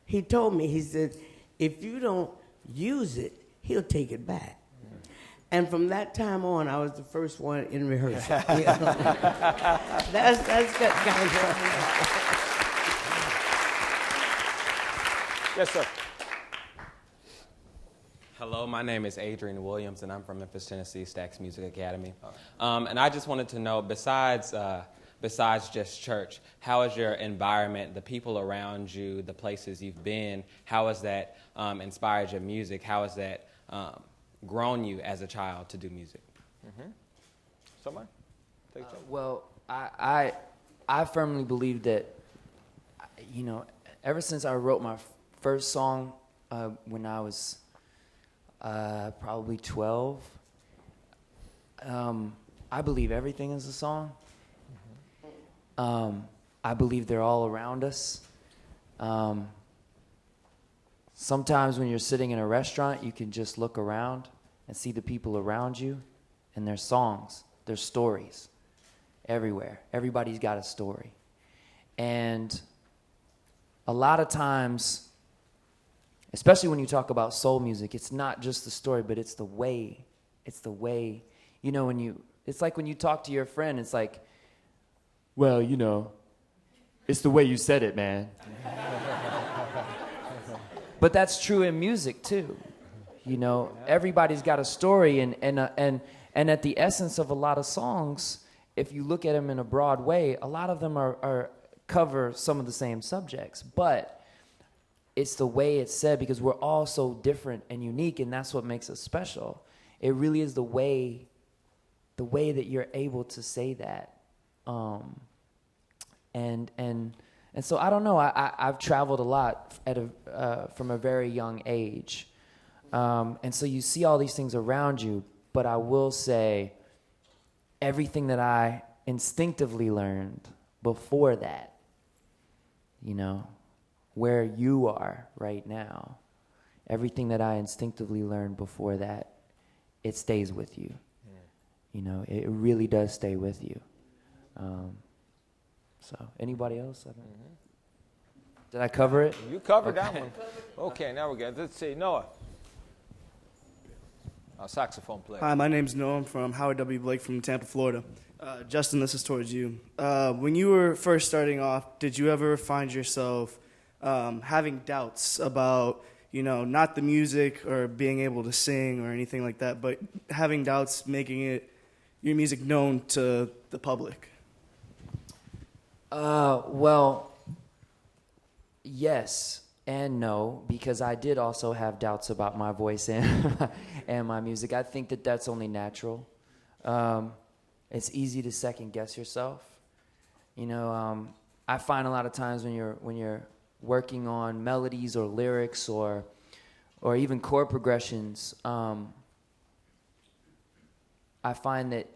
he told me, he said, if you don't use it, he'll take it back. And from that time on, I was the first one in rehearsal. That's kind of. Yes, sir. Hello, my name is Adrian Williams, and I'm from Memphis, Tennessee, Stax Music Academy. And I just wanted to know, besides just church, how is your environment, the people around you, the places you've been, how has that inspired your music? How has that grown you as a child to do music? Mm-hmm. Someone? Well, I firmly believe that, ever since I wrote my first song when I was probably 12, I believe everything is a song. I believe they're all around us. Sometimes when you're sitting in a restaurant, you can just look around and see the people around you, and there's songs, there's stories everywhere. Everybody's got a story. And a lot of times, especially when you talk about soul music, it's not just the story, but it's the way. It's the way, you know, it's like when you talk to your friend, it's like, well, you know, it's the way you said it, man. But that's true in music too. You know, everybody's got a story, and at the essence of a lot of songs, if you look at them in a broad way, a lot of them are cover some of the same subjects, but it's the way it's said, because we're all so different and unique, and that's what makes us special. It really is the way that you're able to say that. And so I don't know. I've traveled a lot from a very young age, and so you see all these things around you. But I will say, everything that I instinctively learned before that, you know, where you are right now, everything that I instinctively learned before that, it stays with you. Yeah. You know, it really does stay with you. So, anybody else? Did I cover it? You covered that one. Okay, now we're good. Let's see. Noah. Our saxophone player. Hi, my name's Noah. I'm from Howard W. Blake from Tampa, Florida. Justin, this is towards you. When you were first starting off, did you ever find yourself having doubts about, you know, not the music or being able to sing or anything like that, but having doubts making your music known to the public? Well, yes and no, because I did also have doubts about my voice and my music. I think that that's only natural. It's easy to second guess yourself. You know, I find a lot of times when you're working on melodies or lyrics or even chord progressions, I find that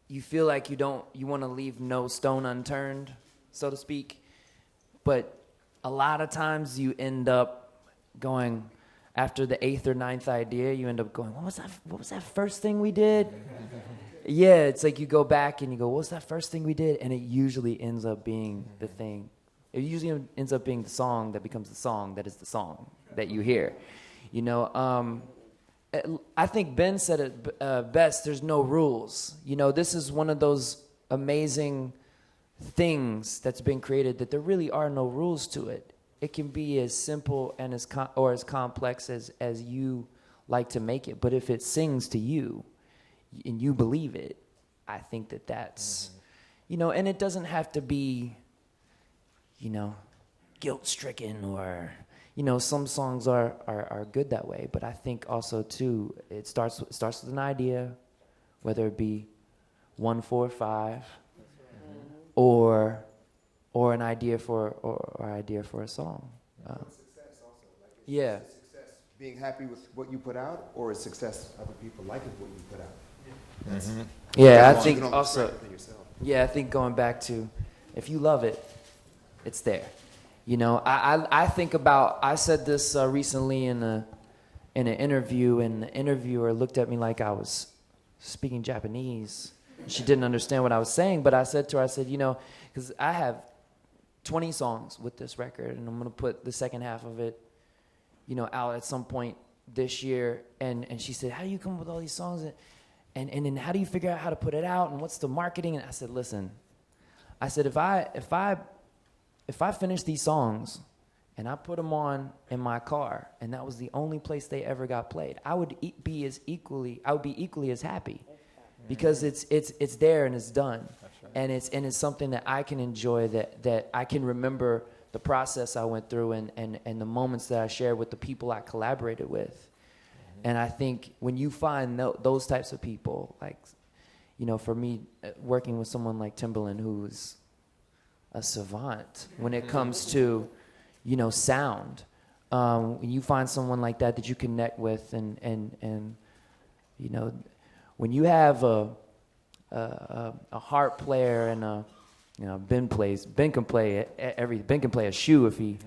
you feel like you want to leave no stone unturned, so to speak. But a lot of times you end up going, after the 8th or 9th idea, you end up going, what was that first thing we did? Yeah, it's like you go back and you go, what was that first thing we did? And it usually ends up being the thing. It usually ends up being the song that becomes the song that is the song that you hear. You know, I think Ben said it best, there's no rules. You know, this is one of those amazing things that's been created that there really are no rules to it. It can be as simple and as complex as you like to make it. But if it sings to you and you believe it, I think that's, you know, and it doesn't have to be, you know, guilt-stricken or, you know, some songs are good that way. But I think also, too, it starts with an idea, whether it be 1, 4, 5, or an idea for a song. Success also. Like, yeah. Is success being happy with what you put out, or is success other people liking what you put out? Yeah, I think also. Yeah, I think going back to, if you love it, it's there. You know, I think about. I said this recently in an interview, and the interviewer looked at me like I was speaking Japanese. She didn't understand what I was saying, but I said to her, I said, you know, because I have 20 songs with this record, and I'm going to put the second half of it, you know, out at some point this year. And she said, how do you come up with all these songs? And then how do you figure out how to put it out, and what's the marketing? And I said, listen, I said, if I finish these songs and I put them on in my car, and that was the only place they ever got played, I would be equally as happy. Because it's there and it's done, right. and it's something that I can enjoy, that I can remember the process I went through and the moments that I shared with the people I collaborated with, and I think when you find those types of people, like, you know, for me, working with someone like Timberland, who's a savant when it comes to, you know, sound, when you find someone like that you connect with, and you know. When you have a harp player and you know, Ben can play everything. Ben can play a shoe if he.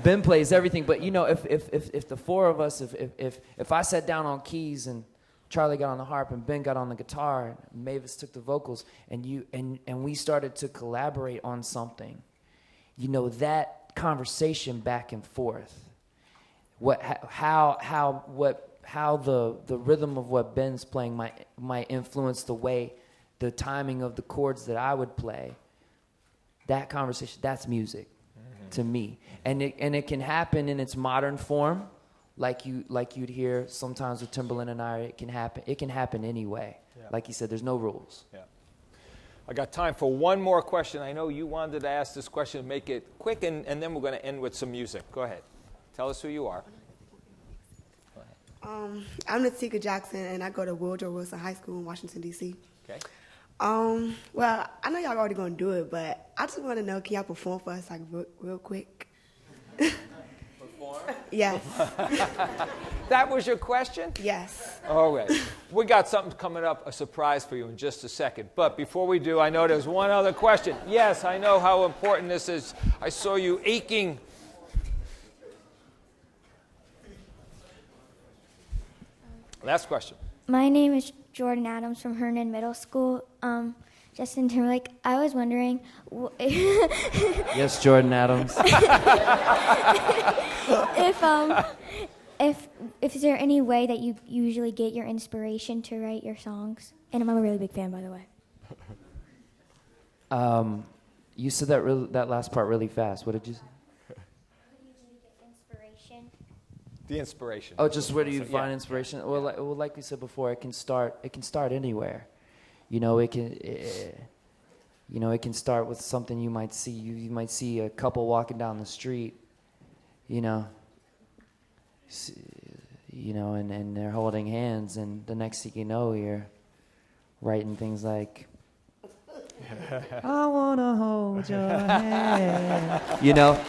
Ben plays everything. But you know, if the four of us, if I sat down on keys and Charlie got on the harp and Ben got on the guitar, and Mavis took the vocals, and we started to collaborate on something. You know, that conversation back and forth. How the rhythm of what Ben's playing might influence the timing of the chords that I would play. That conversation, that's music to me. And it can happen in its modern form, like you'd hear sometimes with Timberland and I. It can happen anyway. Yeah. Like you said, there's no rules. Yeah. I got time for one more question. I know you wanted to ask this question, make it quick, and then we're going to end with some music. Go ahead. Tell us who you are. I'm Natika Jackson, and I go to Woodrow Wilson High School in Washington, D.C. Okay. Well, I know y'all already going to do it, but I just want to know, can y'all perform for us, like, real quick? Perform? Yes. That was your question? Yes. All right. We got something coming up, a surprise for you in just a second. But before we do, I know there's one other question. Yes, I know how important this is. I saw you aching. Last question. My name is Jordan Adams from Herndon Middle School. Justin Timberlake, I was wondering... Yes, Jordan Adams. If is there any way that you usually get your inspiration to write your songs? And I'm a really big fan, by the way. You said that last part really fast. What did you say? The inspiration. Oh, just where do you find inspiration? Well, like we said before, it can start anywhere. You know, it can start with something you might see. You might see a couple walking down the street, and they're holding hands, and the next thing you know, you're writing things like, I wanna hold your hand. You know what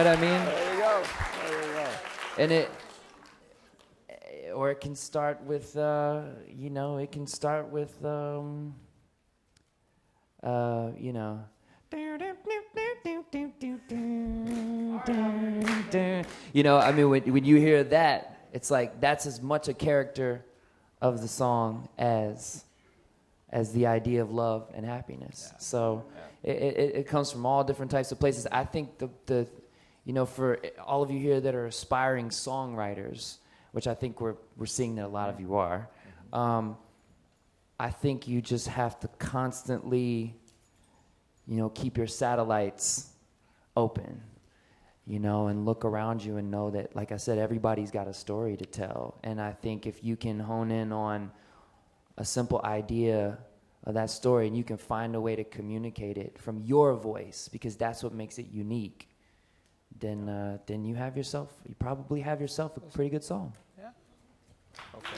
I mean? There you go. And it can start with, I mean, when you hear that, it's like that's as much a character of the song as the idea of love and happiness. Yeah. So it comes from all different types of places. I think for all of you here that are aspiring songwriters, which I think we're seeing that a lot of you are, I think you just have to constantly, keep your satellites open, and look around you and know that, like I said, everybody's got a story to tell. And I think if you can hone in on a simple idea of that story and you can find a way to communicate it from your voice, because that's what makes it unique, then you probably have yourself a pretty good song. Yeah. Okay.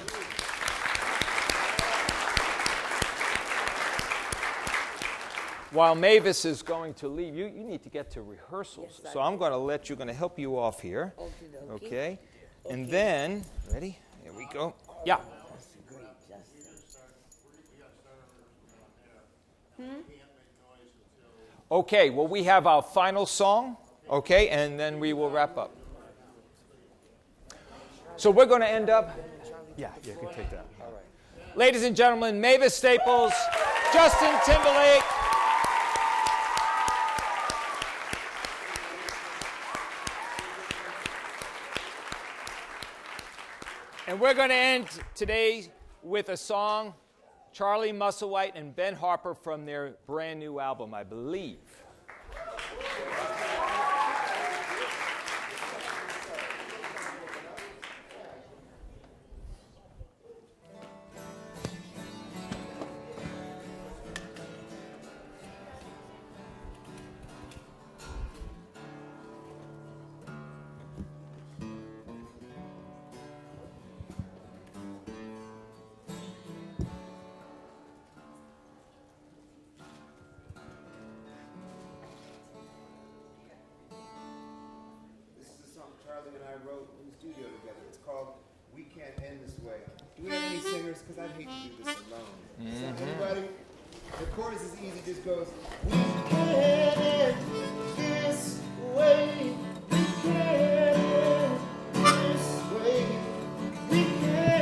While Mavis is going to leave, you need to get to rehearsals. Yes, so I'm going to help you off here. Okay. And then, ready? Here we go. Yeah. Okay, well, we have our final song, okay, and then we will wrap up. So we're going to end up... Yeah, you can take that. All right. Ladies and gentlemen, Mavis Staples, Justin Timberlake. And we're going to end today with a song, Charlie Musselwhite and Ben Harper, from their brand new album, I believe. Because I'd hate to do this alone. So anybody, the chorus is easy, just goes, we can't end this way, we can't end this way, we can't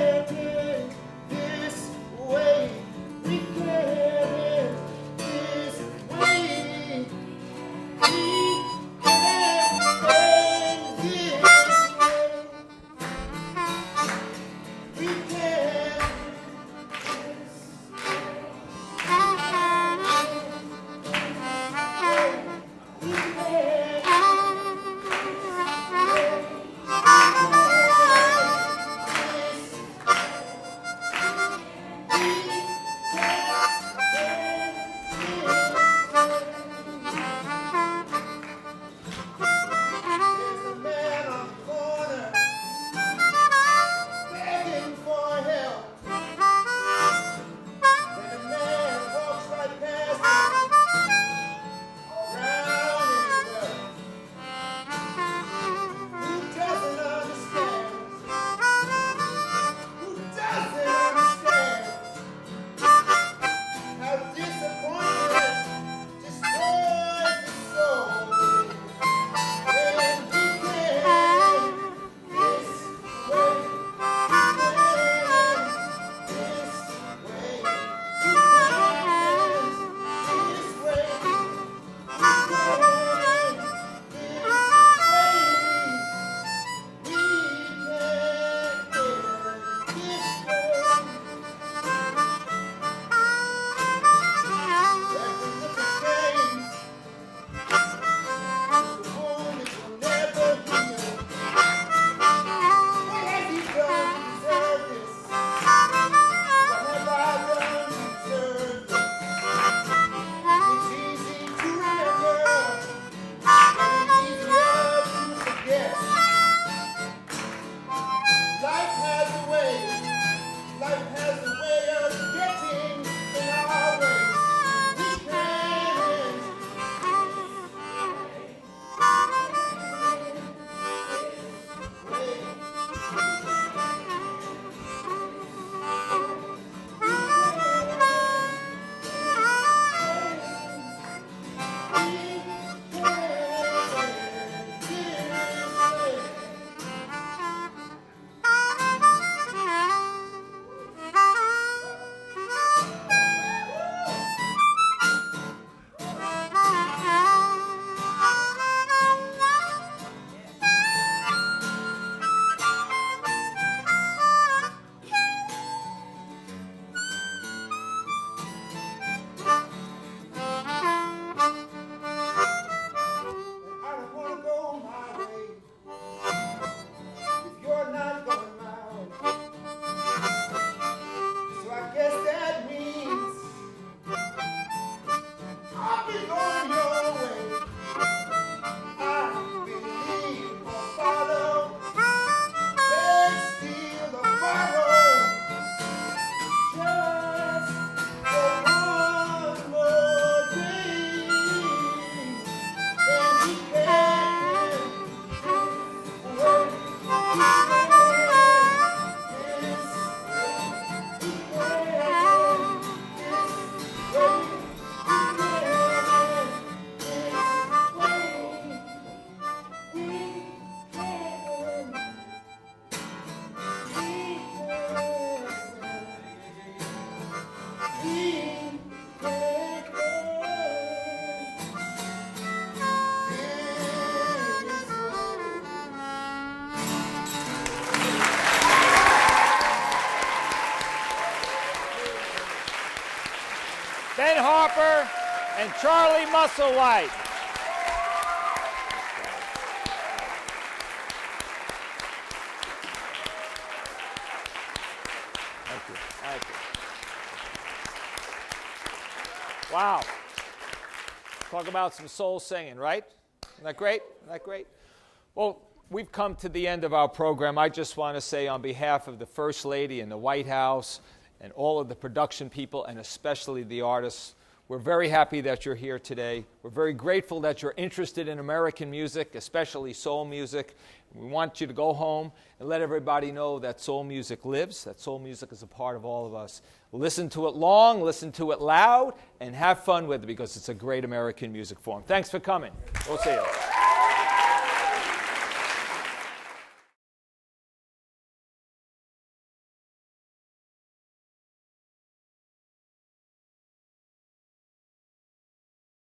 Ben Harper and Charlie Musselwhite. Thank you. Thank you. Wow. Talk about some soul singing, right? Isn't that great? Isn't that great? Well, we've come to the end of our program. I just want to say on behalf of the First Lady and the White House and all of the production people, and especially the artists, we're very happy that you're here today. We're very grateful that you're interested in American music, especially soul music. We want you to go home and let everybody know that soul music lives, that soul music is a part of all of us. Listen to it long, listen to it loud, and have fun with it because it's a great American music form. Thanks for coming. We'll see you.